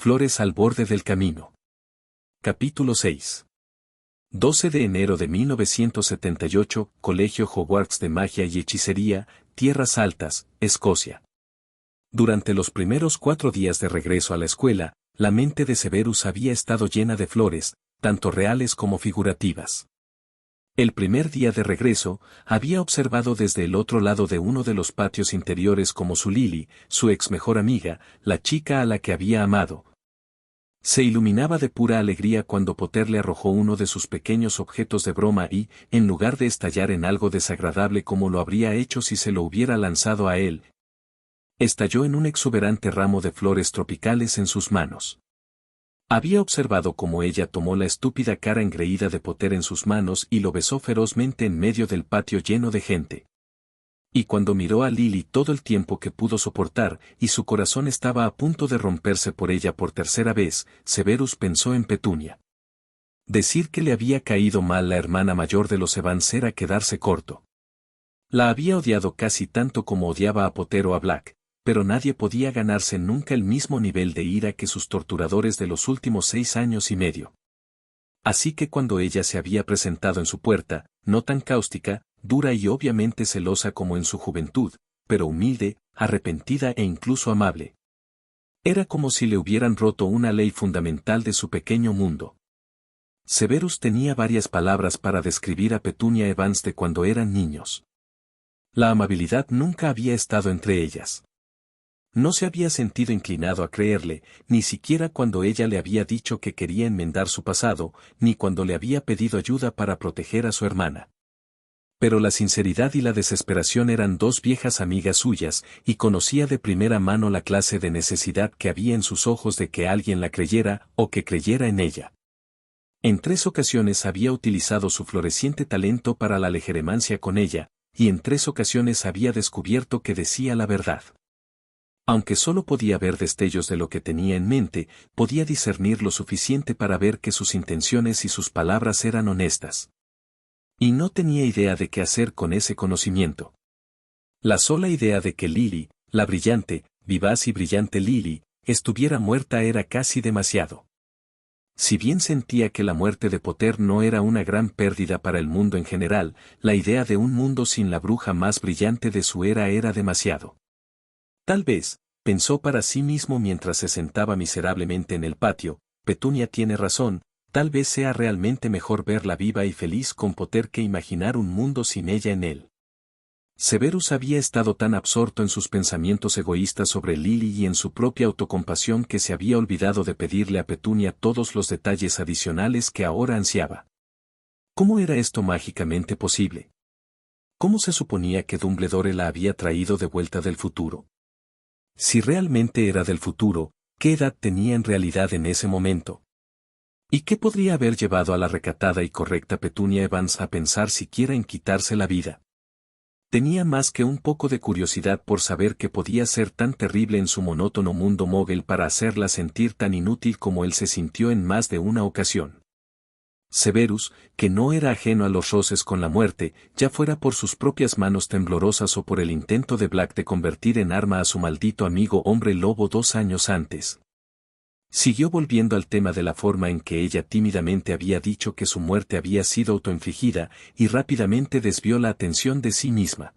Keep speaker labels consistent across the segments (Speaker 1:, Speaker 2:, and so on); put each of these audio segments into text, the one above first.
Speaker 1: Flores al borde del camino. Capítulo 6. 12 de enero de 1978, Colegio Hogwarts de Magia y Hechicería, Tierras Altas, Escocia. Durante los primeros 4 días de regreso a la escuela, la mente de Severus había estado llena de flores, tanto reales como figurativas. El primer día de regreso, había observado desde el otro lado de uno de los patios interiores como su Lily, su ex mejor amiga, la chica a la que había amado. Se iluminaba de pura alegría cuando Potter le arrojó uno de sus pequeños objetos de broma y, en lugar de estallar en algo desagradable como lo habría hecho si se lo hubiera lanzado a él, estalló en un exuberante ramo de flores tropicales en sus manos. Había observado cómo ella tomó la estúpida cara engreída de Potter en sus manos y lo besó ferozmente en medio del patio lleno de gente. Y cuando miró a Lily todo el tiempo que pudo soportar, y su corazón estaba a punto de romperse por ella por tercera vez, Severus pensó en Petunia. Decir que le había caído mal la hermana mayor de los Evans era quedarse corto. La había odiado casi tanto como odiaba a Potter o a Black, pero nadie podía ganarse nunca el mismo nivel de ira que sus torturadores de los últimos 6 años y medio. Así que cuando ella se había presentado en su puerta, no tan cáustica, dura y obviamente celosa como en su juventud, pero humilde, arrepentida e incluso amable. Era como si le hubieran roto una ley fundamental de su pequeño mundo. Severus tenía varias palabras para describir a Petunia Evans de cuando eran niños. La amabilidad nunca había estado entre ellas. No se había sentido inclinado a creerle, ni siquiera cuando ella le había dicho que quería enmendar su pasado, ni cuando le había pedido ayuda para proteger a su hermana. Pero la sinceridad y la desesperación eran 2 viejas amigas suyas, y conocía de primera mano la clase de necesidad que había en sus ojos de que alguien la creyera, o que creyera en ella. En 3 ocasiones había utilizado su floreciente talento para la legeremancia con ella, y en 3 ocasiones había descubierto que decía la verdad. Aunque solo podía ver destellos de lo que tenía en mente, podía discernir lo suficiente para ver que sus intenciones y sus palabras eran honestas. Y no tenía idea de qué hacer con ese conocimiento. La sola idea de que Lily, la brillante, vivaz y brillante Lily, estuviera muerta era casi demasiado. Si bien sentía que la muerte de Potter no era una gran pérdida para el mundo en general, la idea de un mundo sin la bruja más brillante de su era demasiado. Tal vez, pensó para sí mismo mientras se sentaba miserablemente en el patio, Petunia tiene razón, tal vez sea realmente mejor verla viva y feliz con Potter que imaginar un mundo sin ella en él. Severus había estado tan absorto en sus pensamientos egoístas sobre Lily y en su propia autocompasión que se había olvidado de pedirle a Petunia todos los detalles adicionales que ahora ansiaba. ¿Cómo era esto mágicamente posible? ¿Cómo se suponía que Dumbledore la había traído de vuelta del futuro? Si realmente era del futuro, ¿qué edad tenía en realidad en ese momento? ¿Y qué podría haber llevado a la recatada y correcta Petunia Evans a pensar siquiera en quitarse la vida? Tenía más que un poco de curiosidad por saber qué podía ser tan terrible en su monótono mundo móvil para hacerla sentir tan inútil como él se sintió en más de una ocasión. Severus, que no era ajeno a los roces con la muerte, ya fuera por sus propias manos temblorosas o por el intento de Black de convertir en arma a su maldito amigo hombre lobo 2 años antes. Siguió volviendo al tema de la forma en que ella tímidamente había dicho que su muerte había sido autoinfligida, y rápidamente desvió la atención de sí misma.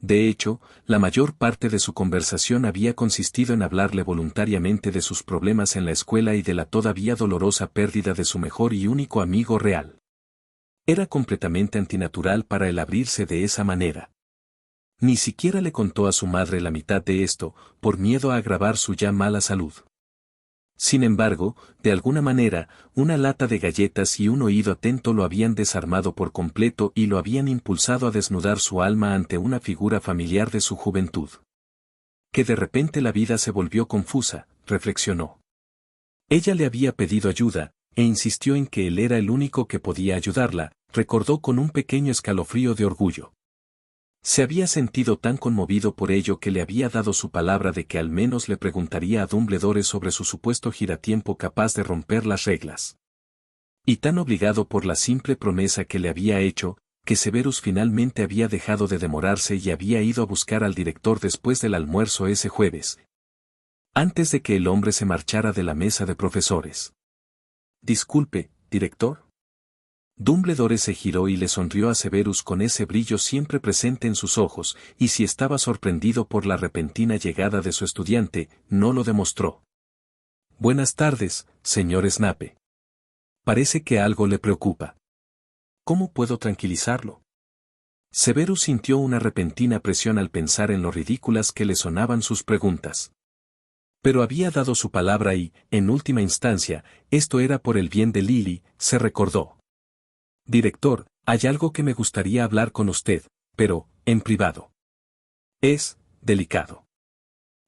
Speaker 1: De hecho, la mayor parte de su conversación había consistido en hablarle voluntariamente de sus problemas en la escuela y de la todavía dolorosa pérdida de su mejor y único amigo real. Era completamente antinatural para él abrirse de esa manera. Ni siquiera le contó a su madre la mitad de esto, por miedo a agravar su ya mala salud. Sin embargo, de alguna manera, una lata de galletas y un oído atento lo habían desarmado por completo y lo habían impulsado a desnudar su alma ante una figura familiar de su juventud. Que de repente la vida se volvió confusa, reflexionó. Ella le había pedido ayuda, e insistió en que él era el único que podía ayudarla, recordó con un pequeño escalofrío de orgullo. Se había sentido tan conmovido por ello que le había dado su palabra de que al menos le preguntaría a Dumbledore sobre su supuesto giratiempo capaz de romper las reglas. Y tan obligado por la simple promesa que le había hecho, que Severus finalmente había dejado de demorarse y había ido a buscar al director después del almuerzo ese jueves. antes de que el hombre se marchara de la mesa de profesores. Disculpe, director. Dumbledore se giró y le sonrió a Severus con ese brillo siempre presente en sus ojos, y si estaba sorprendido por la repentina llegada de su estudiante, no lo demostró. Buenas tardes, señor Snape. Parece que algo le preocupa. ¿Cómo puedo tranquilizarlo? Severus sintió una repentina presión al pensar en lo ridículas que le sonaban sus preguntas. Pero había dado su palabra y, en última instancia, esto era por el bien de Lily, se recordó. Director, hay algo que me gustaría hablar con usted, pero, en privado. Es delicado.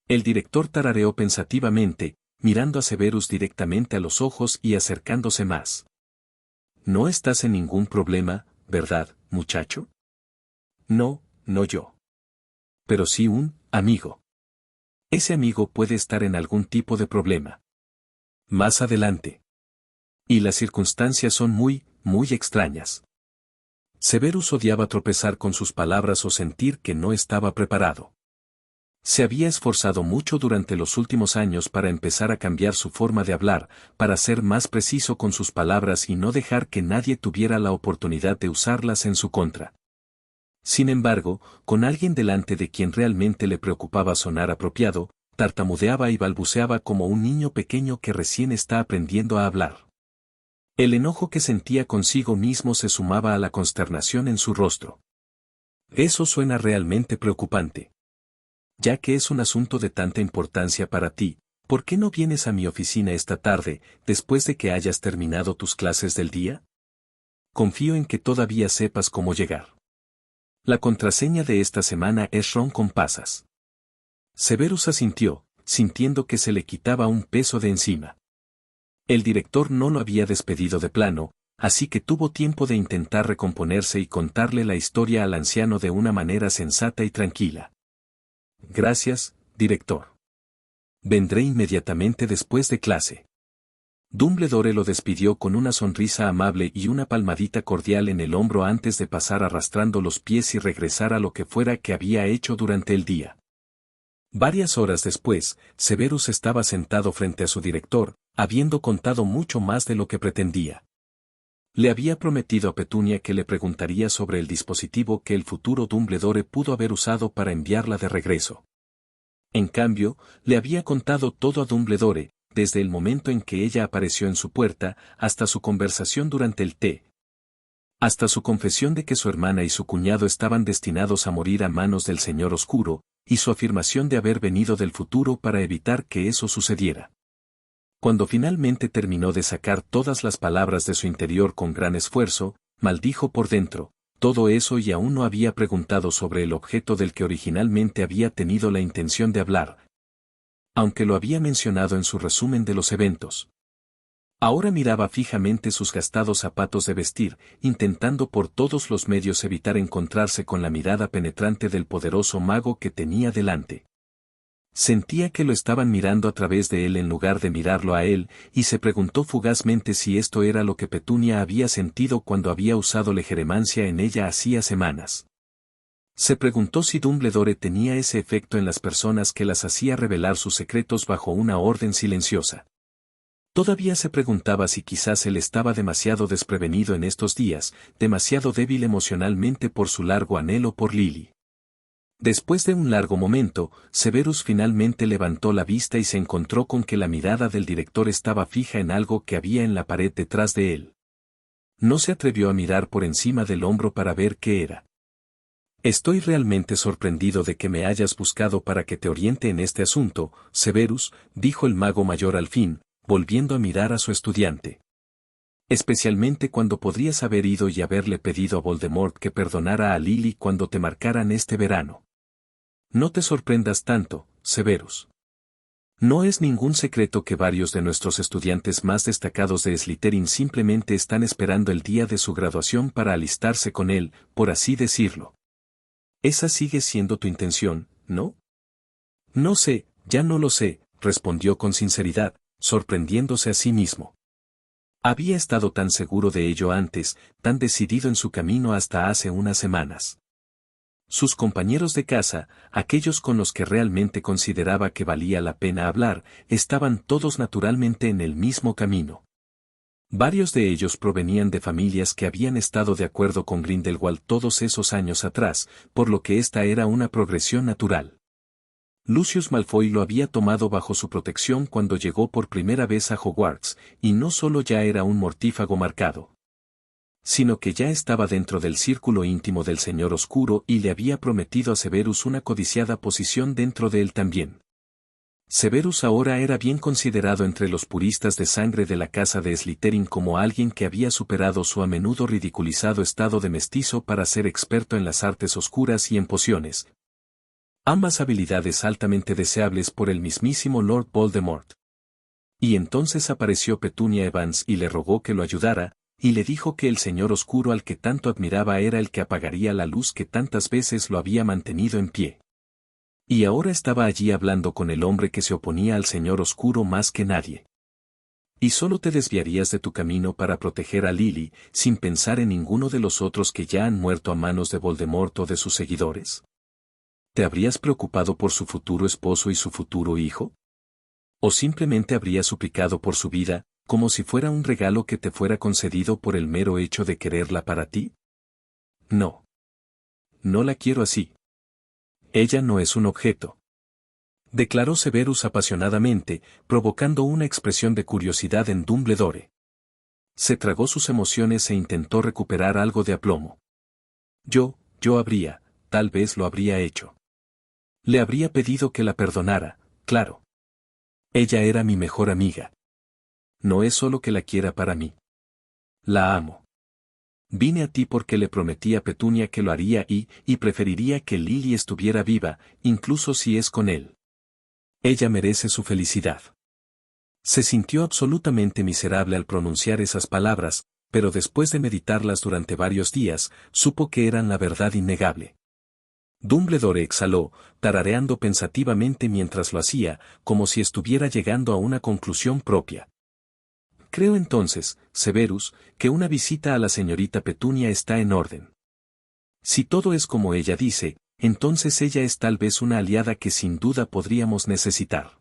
Speaker 1: El director tarareó pensativamente, mirando a Severus directamente a los ojos y acercándose más. No estás en ningún problema, ¿verdad, muchacho? No, no yo. Pero sí un amigo. Ese amigo puede estar en algún tipo de problema. Más adelante. Y las circunstancias son muy extrañas. Severus odiaba tropezar con sus palabras o sentir que no estaba preparado. Se había esforzado mucho durante los últimos años para empezar a cambiar su forma de hablar, para ser más preciso con sus palabras y no dejar que nadie tuviera la oportunidad de usarlas en su contra. Sin embargo, con alguien delante de quien realmente le preocupaba sonar apropiado, tartamudeaba y balbuceaba como un niño pequeño que recién está aprendiendo a hablar. El enojo que sentía consigo mismo se sumaba a la consternación en su rostro. Eso suena realmente preocupante. Ya que es un asunto de tanta importancia para ti, ¿por qué no vienes a mi oficina esta tarde, después de que hayas terminado tus clases del día? Confío en que todavía sepas cómo llegar. La contraseña de esta semana es ron con pasas. Severus asintió, sintiendo que se le quitaba un peso de encima. El director no lo había despedido de plano, así que tuvo tiempo de intentar recomponerse y contarle la historia al anciano de una manera sensata y tranquila. Gracias, director. Vendré inmediatamente después de clase. Dumbledore lo despidió con una sonrisa amable y una palmadita cordial en el hombro antes de pasar arrastrando los pies y regresar a lo que fuera que había hecho durante el día. Varias horas después, Severus estaba sentado frente a su director, habiendo contado mucho más de lo que pretendía. Le había prometido a Petunia que le preguntaría sobre el dispositivo que el futuro Dumbledore pudo haber usado para enviarla de regreso. En cambio, le había contado todo a Dumbledore, desde el momento en que ella apareció en su puerta, hasta su conversación durante el té. Hasta su confesión de que su hermana y su cuñado estaban destinados a morir a manos del Señor Oscuro, y su afirmación de haber venido del futuro para evitar que eso sucediera. Cuando finalmente terminó de sacar todas las palabras de su interior con gran esfuerzo, maldijo por dentro, todo eso y aún no había preguntado sobre el objeto del que originalmente había tenido la intención de hablar, aunque lo había mencionado en su resumen de los eventos. Ahora miraba fijamente sus gastados zapatos de vestir, intentando por todos los medios evitar encontrarse con la mirada penetrante del poderoso mago que tenía delante. Sentía que lo estaban mirando a través de él en lugar de mirarlo a él, y se preguntó fugazmente si esto era lo que Petunia había sentido cuando había usado legeremancia en ella hacía semanas. Se preguntó si Dumbledore tenía ese efecto en las personas que las hacía revelar sus secretos bajo una orden silenciosa. Todavía se preguntaba si quizás él estaba demasiado desprevenido en estos días, demasiado débil emocionalmente por su largo anhelo por Lily. Después de un largo momento, Severus finalmente levantó la vista y se encontró con que la mirada del director estaba fija en algo que había en la pared detrás de él. No se atrevió a mirar por encima del hombro para ver qué era. Estoy realmente sorprendido de que me hayas buscado para que te oriente en este asunto, Severus, dijo el mago mayor al fin, volviendo a mirar a su estudiante. Especialmente cuando podrías haber ido y haberle pedido a Voldemort que perdonara a Lily cuando te marcaran este verano. No te sorprendas tanto, Severus. No es ningún secreto que varios de nuestros estudiantes más destacados de Slytherin simplemente están esperando el día de su graduación para alistarse con él, por así decirlo. Esa sigue siendo tu intención, ¿no? No sé, ya no lo sé, respondió con sinceridad, sorprendiéndose a sí mismo. Había estado tan seguro de ello antes, tan decidido en su camino hasta hace unas semanas. Sus compañeros de casa, aquellos con los que realmente consideraba que valía la pena hablar, estaban todos naturalmente en el mismo camino. Varios de ellos provenían de familias que habían estado de acuerdo con Grindelwald todos esos años atrás, por lo que esta era una progresión natural. Lucius Malfoy lo había tomado bajo su protección cuando llegó por primera vez a Hogwarts, y no solo ya era un mortífago marcado, sino que ya estaba dentro del círculo íntimo del Señor Oscuro y le había prometido a Severus una codiciada posición dentro de él también. Severus ahora era bien considerado entre los puristas de sangre de la casa de Slytherin como alguien que había superado su a menudo ridiculizado estado de mestizo para ser experto en las artes oscuras y en pociones. Ambas habilidades altamente deseables por el mismísimo Lord Voldemort. Y entonces apareció Petunia Evans y le rogó que lo ayudara, y le dijo que el Señor Oscuro al que tanto admiraba era el que apagaría la luz que tantas veces lo había mantenido en pie. Y ahora estaba allí hablando con el hombre que se oponía al Señor Oscuro más que nadie. ¿Y solo te desviarías de tu camino para proteger a Lily, sin pensar en ninguno de los otros que ya han muerto a manos de Voldemort o de sus seguidores? ¿Te habrías preocupado por su futuro esposo y su futuro hijo? ¿O simplemente habrías suplicado por su vida, como si fuera un regalo que te fuera concedido por el mero hecho de quererla para ti? No. No la quiero así. Ella no es un objeto. Declaró Severus apasionadamente, provocando una expresión de curiosidad en Dumbledore. Se tragó sus emociones e intentó recuperar algo de aplomo. Yo habría, tal vez lo habría hecho. Le habría pedido que la perdonara, claro. Ella era mi mejor amiga. No es solo que la quiera para mí. La amo. Vine a ti porque le prometí a Petunia que lo haría y preferiría que Lily estuviera viva, incluso si es con él. Ella merece su felicidad. Se sintió absolutamente miserable al pronunciar esas palabras, pero después de meditarlas durante varios días, supo que eran la verdad innegable. Dumbledore exhaló, tarareando pensativamente mientras lo hacía, como si estuviera llegando a una conclusión propia. Creo entonces, Severus, que una visita a la señorita Petunia está en orden. Si todo es como ella dice, entonces ella es tal vez una aliada que sin duda podríamos necesitar.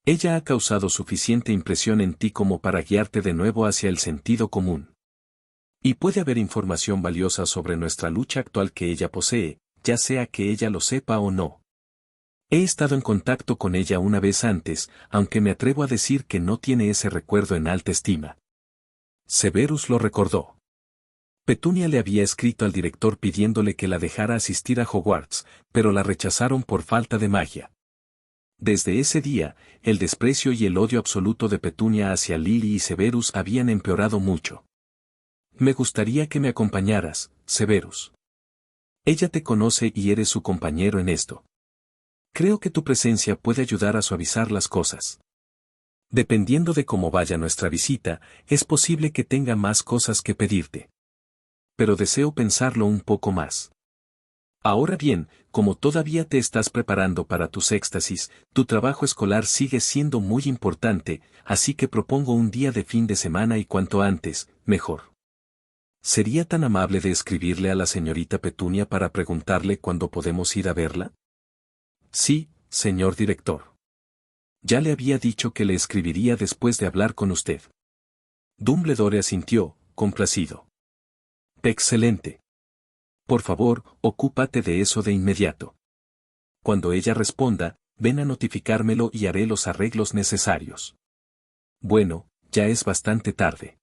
Speaker 1: Ella ha causado suficiente impresión en ti como para guiarte de nuevo hacia el sentido común. Y puede haber información valiosa sobre nuestra lucha actual que ella posee, ya sea que ella lo sepa o no. He estado en contacto con ella una vez antes, aunque me atrevo a decir que no tiene ese recuerdo en alta estima. Severus lo recordó. Petunia le había escrito al director pidiéndole que la dejara asistir a Hogwarts, pero la rechazaron por falta de magia. Desde ese día, el desprecio y el odio absoluto de Petunia hacia Lily y Severus habían empeorado mucho. Me gustaría que me acompañaras, Severus. Ella te conoce y eres su compañero en esto. Creo que tu presencia puede ayudar a suavizar las cosas. Dependiendo de cómo vaya nuestra visita, es posible que tenga más cosas que pedirte. Pero deseo pensarlo un poco más. Ahora bien, como todavía te estás preparando para tus éxtasis, tu trabajo escolar sigue siendo muy importante, así que propongo un día de fin de semana y cuanto antes, mejor. ¿Sería tan amable de escribirle a la señorita Petunia para preguntarle cuándo podemos ir a verla? Sí, señor director. Ya le había dicho que le escribiría después de hablar con usted. Dumbledore asintió, complacido. Excelente. Por favor, ocúpate de eso de inmediato. Cuando ella responda, ven a notificármelo y haré los arreglos necesarios. Bueno, ya es bastante tarde.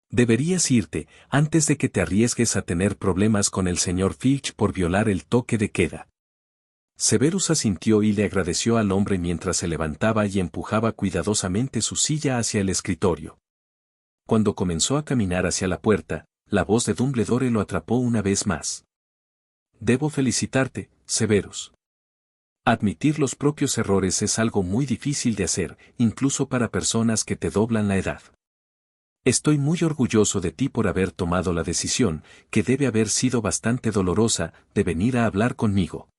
Speaker 1: Deberías irte, antes de que te arriesgues a tener problemas con el señor Filch por violar el toque de queda. Severus asintió y le agradeció al hombre mientras se levantaba y empujaba cuidadosamente su silla hacia el escritorio. Cuando comenzó a caminar hacia la puerta, la voz de Dumbledore lo atrapó una vez más. Debo felicitarte, Severus. Admitir los propios errores es algo muy difícil de hacer, incluso para personas que te doblan la edad. Estoy muy orgulloso de ti por haber tomado la decisión, que debe haber sido bastante dolorosa, de venir a hablar conmigo.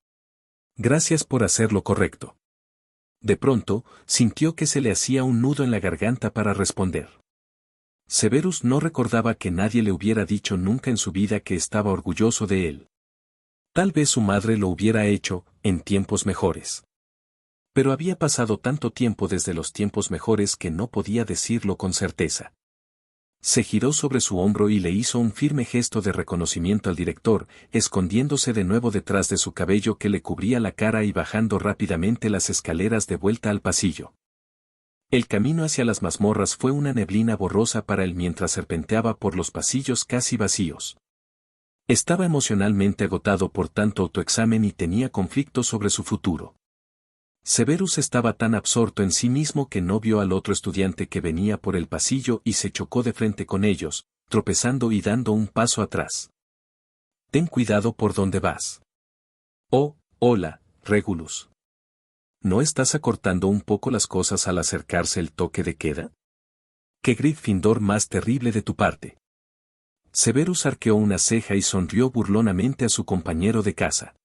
Speaker 1: Gracias por hacer lo correcto. De pronto, sintió que se le hacía un nudo en la garganta para responder. Severus no recordaba que nadie le hubiera dicho nunca en su vida que estaba orgulloso de él. Tal vez su madre lo hubiera hecho, en tiempos mejores. Pero había pasado tanto tiempo desde los tiempos mejores que no podía decirlo con certeza. Se giró sobre su hombro y le hizo un firme gesto de reconocimiento al director, escondiéndose de nuevo detrás de su cabello que le cubría la cara y bajando rápidamente las escaleras de vuelta al pasillo. El camino hacia las mazmorras fue una neblina borrosa para él mientras serpenteaba por los pasillos casi vacíos. Estaba emocionalmente agotado por tanto autoexamen y tenía conflictos sobre su futuro. Severus estaba tan absorto en sí mismo que no vio al otro estudiante que venía por el pasillo y se chocó de frente con ellos, tropezando y dando un paso atrás. Ten cuidado por dónde vas. Oh, hola, Regulus. ¿No estás acortando un poco las cosas al acercarse el toque de queda? ¡Qué Gryffindor más terrible de tu parte! Severus arqueó una ceja y sonrió burlonamente a su compañero de casa.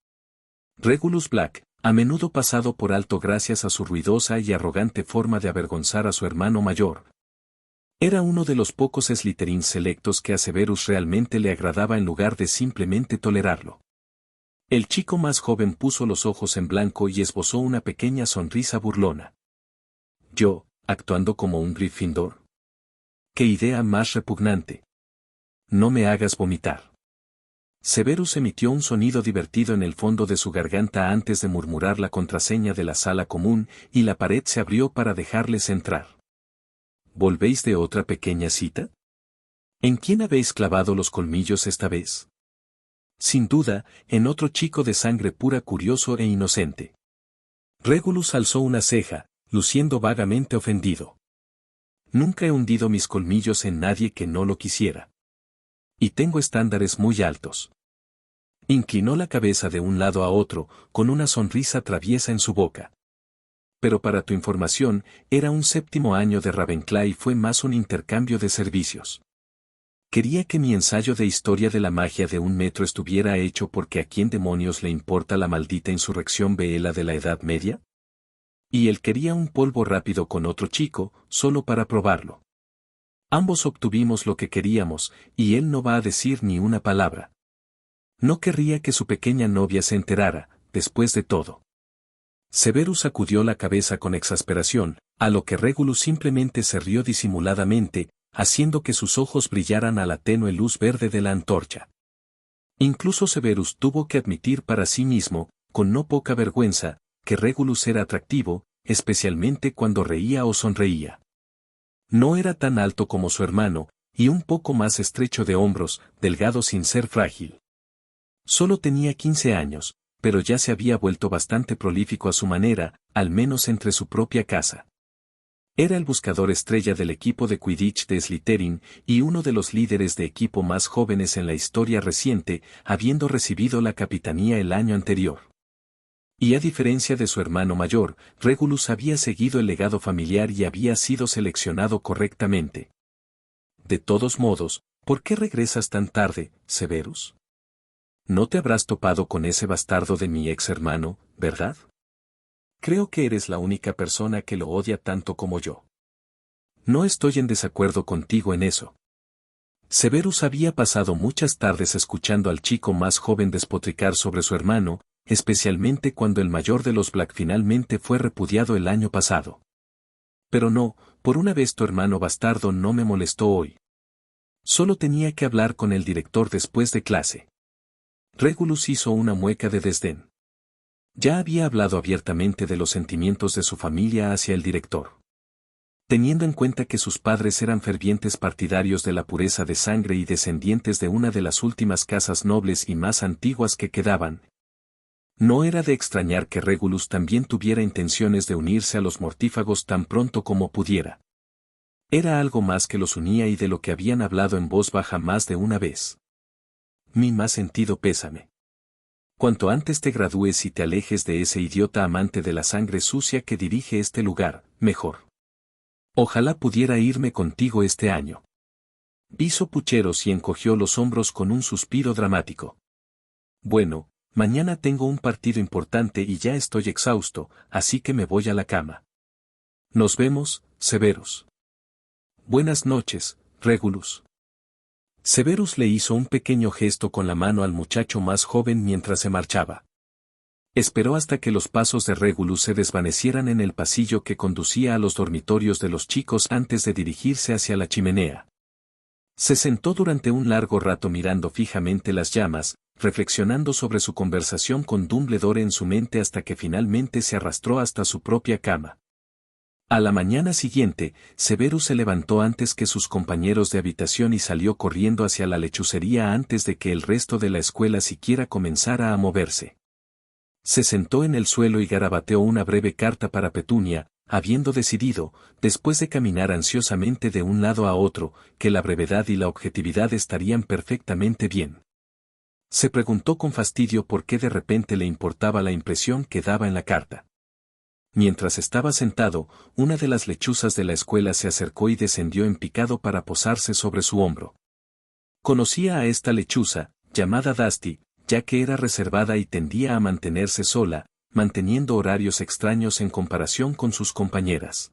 Speaker 1: Regulus Black, a menudo pasado por alto gracias a su ruidosa y arrogante forma de avergonzar a su hermano mayor. Era uno de los pocos Slytherins selectos que a Severus realmente le agradaba en lugar de simplemente tolerarlo. El chico más joven puso los ojos en blanco y esbozó una pequeña sonrisa burlona. Yo, actuando como un Gryffindor. ¡Qué idea más repugnante! No me hagas vomitar. Severus emitió un sonido divertido en el fondo de su garganta antes de murmurar la contraseña de la sala común, y la pared se abrió para dejarles entrar. ¿Volvéis de otra pequeña cita? ¿En quién habéis clavado los colmillos esta vez? Sin duda, en otro chico de sangre pura curioso e inocente. Regulus alzó una ceja, luciendo vagamente ofendido. Nunca he hundido mis colmillos en nadie que no lo quisiera. Y tengo estándares muy altos. Inclinó la cabeza de un lado a otro, con una sonrisa traviesa en su boca. Pero para tu información, era un 7º año de Ravenclaw y fue más un intercambio de servicios. Quería que mi ensayo de historia de la magia de 1 metro estuviera hecho porque a quién demonios le importa la maldita insurrección Veela de la Edad Media. Y él quería un polvo rápido con otro chico, solo para probarlo. Ambos obtuvimos lo que queríamos, y él no va a decir ni una palabra. No querría que su pequeña novia se enterara, después de todo. Severus sacudió la cabeza con exasperación, a lo que Regulus simplemente se rió disimuladamente, haciendo que sus ojos brillaran a la tenue luz verde de la antorcha. Incluso Severus tuvo que admitir para sí mismo, con no poca vergüenza, que Regulus era atractivo, especialmente cuando reía o sonreía. No era tan alto como su hermano, y un poco más estrecho de hombros, delgado sin ser frágil. Solo tenía 15 años, pero ya se había vuelto bastante prolífico a su manera, al menos entre su propia casa. Era el buscador estrella del equipo de Quidditch de Slytherin y uno de los líderes de equipo más jóvenes en la historia reciente, habiendo recibido la capitanía el año anterior. Y a diferencia de su hermano mayor, Regulus había seguido el legado familiar y había sido seleccionado correctamente. De todos modos, ¿por qué regresas tan tarde, Severus? No te habrás topado con ese bastardo de mi ex hermano, ¿verdad? Creo que eres la única persona que lo odia tanto como yo. No estoy en desacuerdo contigo en eso. Severus había pasado muchas tardes escuchando al chico más joven despotricar sobre su hermano, especialmente cuando el mayor de los Black finalmente fue repudiado el año pasado. Pero no, por una vez tu hermano bastardo no me molestó hoy. Solo tenía que hablar con el director después de clase. Regulus hizo una mueca de desdén. Ya había hablado abiertamente de los sentimientos de su familia hacia el director. Teniendo en cuenta que sus padres eran fervientes partidarios de la pureza de sangre y descendientes de una de las últimas casas nobles y más antiguas que quedaban, no era de extrañar que Regulus también tuviera intenciones de unirse a los mortífagos tan pronto como pudiera. Era algo más que los unía y de lo que habían hablado en voz baja más de una vez. Mi más sentido pésame. Cuanto antes te gradúes y te alejes de ese idiota amante de la sangre sucia que dirige este lugar, mejor. Ojalá pudiera irme contigo este año. Hizo pucheros y encogió los hombros con un suspiro dramático. Bueno, mañana tengo un partido importante y ya estoy exhausto, así que me voy a la cama. Nos vemos, Severus. Buenas noches, Regulus. Severus le hizo un pequeño gesto con la mano al muchacho más joven mientras se marchaba. Esperó hasta que los pasos de Regulus se desvanecieran en el pasillo que conducía a los dormitorios de los chicos antes de dirigirse hacia la chimenea. Se sentó durante un largo rato mirando fijamente las llamas, reflexionando sobre su conversación con Dumbledore en su mente hasta que finalmente se arrastró hasta su propia cama. A la mañana siguiente, Severus se levantó antes que sus compañeros de habitación y salió corriendo hacia la lechucería antes de que el resto de la escuela siquiera comenzara a moverse. Se sentó en el suelo y garabateó una breve carta para Petunia, habiendo decidido, después de caminar ansiosamente de un lado a otro, que la brevedad y la objetividad estarían perfectamente bien. Se preguntó con fastidio por qué de repente le importaba la impresión que daba en la carta. Mientras estaba sentado, una de las lechuzas de la escuela se acercó y descendió en picado para posarse sobre su hombro. Conocía a esta lechuza, llamada Dusty, ya que era reservada y tendía a mantenerse sola, manteniendo horarios extraños en comparación con sus compañeras.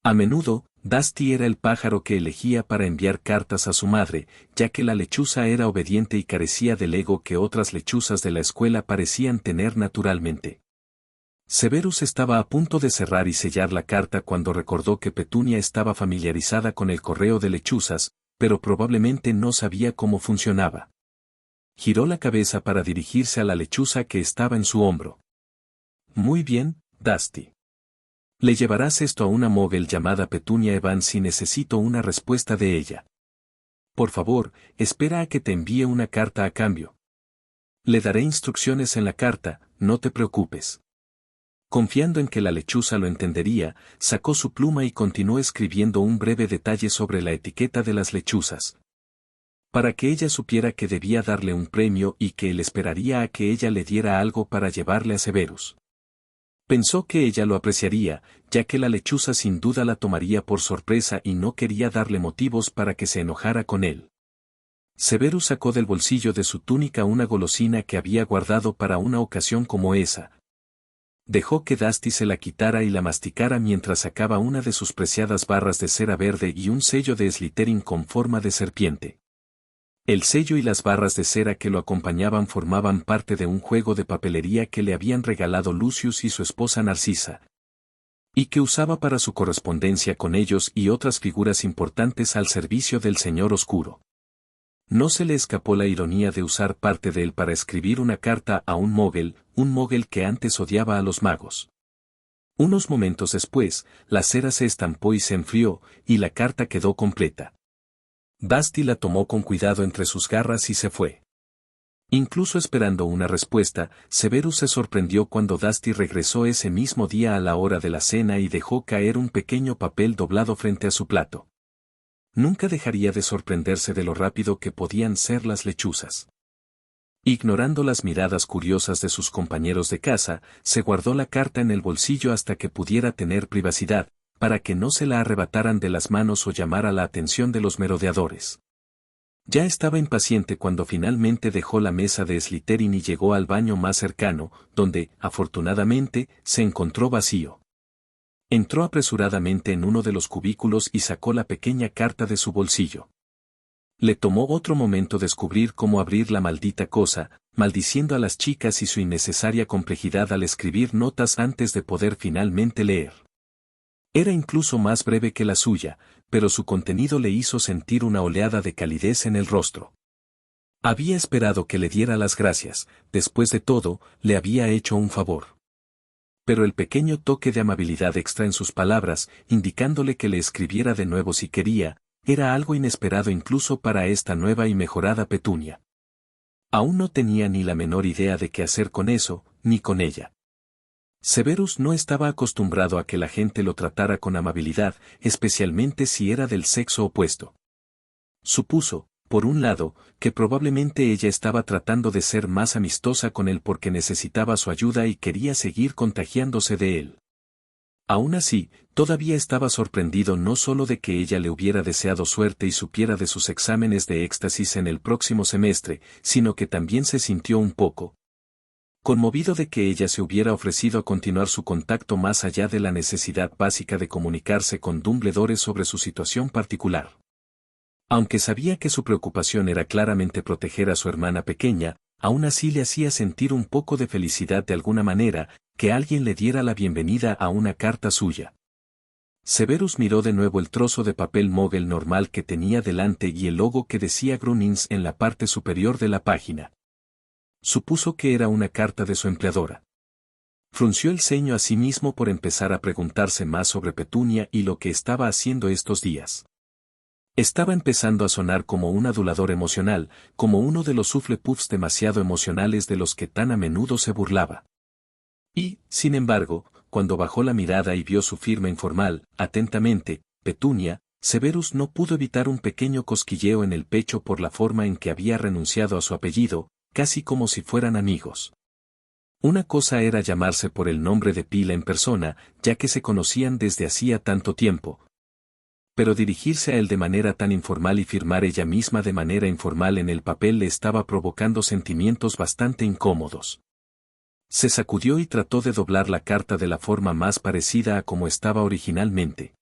Speaker 1: A menudo, Dusty era el pájaro que elegía para enviar cartas a su madre, ya que la lechuza era obediente y carecía del ego que otras lechuzas de la escuela parecían tener naturalmente. Severus estaba a punto de cerrar y sellar la carta cuando recordó que Petunia estaba familiarizada con el correo de lechuzas, pero probablemente no sabía cómo funcionaba. Giró la cabeza para dirigirse a la lechuza que estaba en su hombro. Muy bien, Dusty. Le llevarás esto a una mogel llamada Petunia Evans si necesito una respuesta de ella. Por favor, espera a que te envíe una carta a cambio. Le daré instrucciones en la carta, no te preocupes. Confiando en que la lechuza lo entendería, sacó su pluma y continuó escribiendo un breve detalle sobre la etiqueta de las lechuzas. Para que ella supiera que debía darle un premio y que él esperaría a que ella le diera algo para llevarle a Severus. Pensó que ella lo apreciaría, ya que la lechuza sin duda la tomaría por sorpresa y no quería darle motivos para que se enojara con él. Severus sacó del bolsillo de su túnica una golosina que había guardado para una ocasión como esa. Dejó que Dusty se la quitara y la masticara mientras sacaba una de sus preciadas barras de cera verde y un sello de Slytherin con forma de serpiente. El sello y las barras de cera que lo acompañaban formaban parte de un juego de papelería que le habían regalado Lucius y su esposa Narcisa, y que usaba para su correspondencia con ellos y otras figuras importantes al servicio del Señor Oscuro. No se le escapó la ironía de usar parte de él para escribir una carta a un mogel que antes odiaba a los magos. Unos momentos después, la cera se estampó y se enfrió, y la carta quedó completa. Dusty la tomó con cuidado entre sus garras y se fue. Incluso esperando una respuesta, Severus se sorprendió cuando Dusty regresó ese mismo día a la hora de la cena y dejó caer un pequeño papel doblado frente a su plato. Nunca dejaría de sorprenderse de lo rápido que podían ser las lechuzas. Ignorando las miradas curiosas de sus compañeros de casa, se guardó la carta en el bolsillo hasta que pudiera tener privacidad, para que no se la arrebataran de las manos o llamara la atención de los merodeadores. Ya estaba impaciente cuando finalmente dejó la mesa de Slytherin y llegó al baño más cercano, donde, afortunadamente, se encontró vacío. Entró apresuradamente en uno de los cubículos y sacó la pequeña carta de su bolsillo. Le tomó otro momento descubrir cómo abrir la maldita cosa, maldiciendo a las chicas y su innecesaria complejidad al escribir notas antes de poder finalmente leer. Era incluso más breve que la suya, pero su contenido le hizo sentir una oleada de calidez en el rostro. Había esperado que le diera las gracias, después de todo, le había hecho un favor. Pero el pequeño toque de amabilidad extra en sus palabras, indicándole que le escribiera de nuevo si quería, era algo inesperado incluso para esta nueva y mejorada Petunia. Aún no tenía ni la menor idea de qué hacer con eso, ni con ella. Severus no estaba acostumbrado a que la gente lo tratara con amabilidad, especialmente si era del sexo opuesto. Supuso, por un lado, que probablemente ella estaba tratando de ser más amistosa con él porque necesitaba su ayuda y quería seguir contagiándose de él. Aún así, todavía estaba sorprendido no solo de que ella le hubiera deseado suerte y supiera de sus exámenes de éxtasis en el próximo semestre, sino que también se sintió un poco conmovido de que ella se hubiera ofrecido a continuar su contacto más allá de la necesidad básica de comunicarse con Dumbledore sobre su situación particular. Aunque sabía que su preocupación era claramente proteger a su hermana pequeña, aún así le hacía sentir un poco de felicidad de alguna manera, que alguien le diera la bienvenida a una carta suya. Severus miró de nuevo el trozo de papel móvil normal que tenía delante y el logo que decía Grunnings en la parte superior de la página. Supuso que era una carta de su empleadora. Frunció el ceño a sí mismo por empezar a preguntarse más sobre Petunia y lo que estaba haciendo estos días. Estaba empezando a sonar como un adulador emocional, como uno de los souffle-puffs demasiado emocionales de los que tan a menudo se burlaba. Y, sin embargo, cuando bajó la mirada y vio su firma informal, atentamente, Petunia, Severus no pudo evitar un pequeño cosquilleo en el pecho por la forma en que había renunciado a su apellido, casi como si fueran amigos. Una cosa era llamarse por el nombre de pila en persona, ya que se conocían desde hacía tanto tiempo. Pero dirigirse a él de manera tan informal y firmar ella misma de manera informal en el papel le estaba provocando sentimientos bastante incómodos. Se sacudió y trató de doblar la carta de la forma más parecida a como estaba originalmente.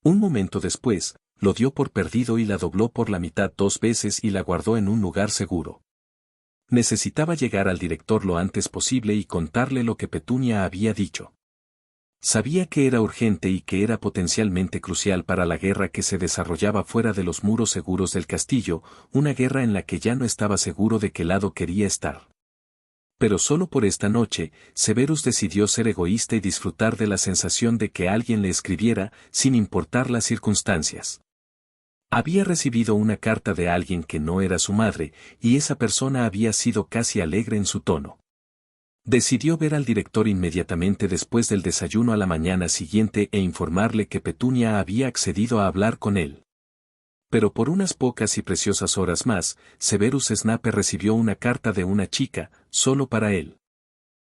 Speaker 1: Un momento después, lo dio por perdido y la dobló por la mitad 2 veces y la guardó en un lugar seguro. Necesitaba llegar al director lo antes posible y contarle lo que Petunia había dicho. Sabía que era urgente y que era potencialmente crucial para la guerra que se desarrollaba fuera de los muros seguros del castillo, una guerra en la que ya no estaba seguro de qué lado quería estar. Pero solo por esta noche, Severus decidió ser egoísta y disfrutar de la sensación de que alguien le escribiera, sin importar las circunstancias. Había recibido una carta de alguien que no era su madre, y esa persona había sido casi alegre en su tono. Decidió ver al director inmediatamente después del desayuno a la mañana siguiente e informarle que Petunia había accedido a hablar con él. Pero por unas pocas y preciosas horas más, Severus Snape recibió una carta de una chica, solo para él.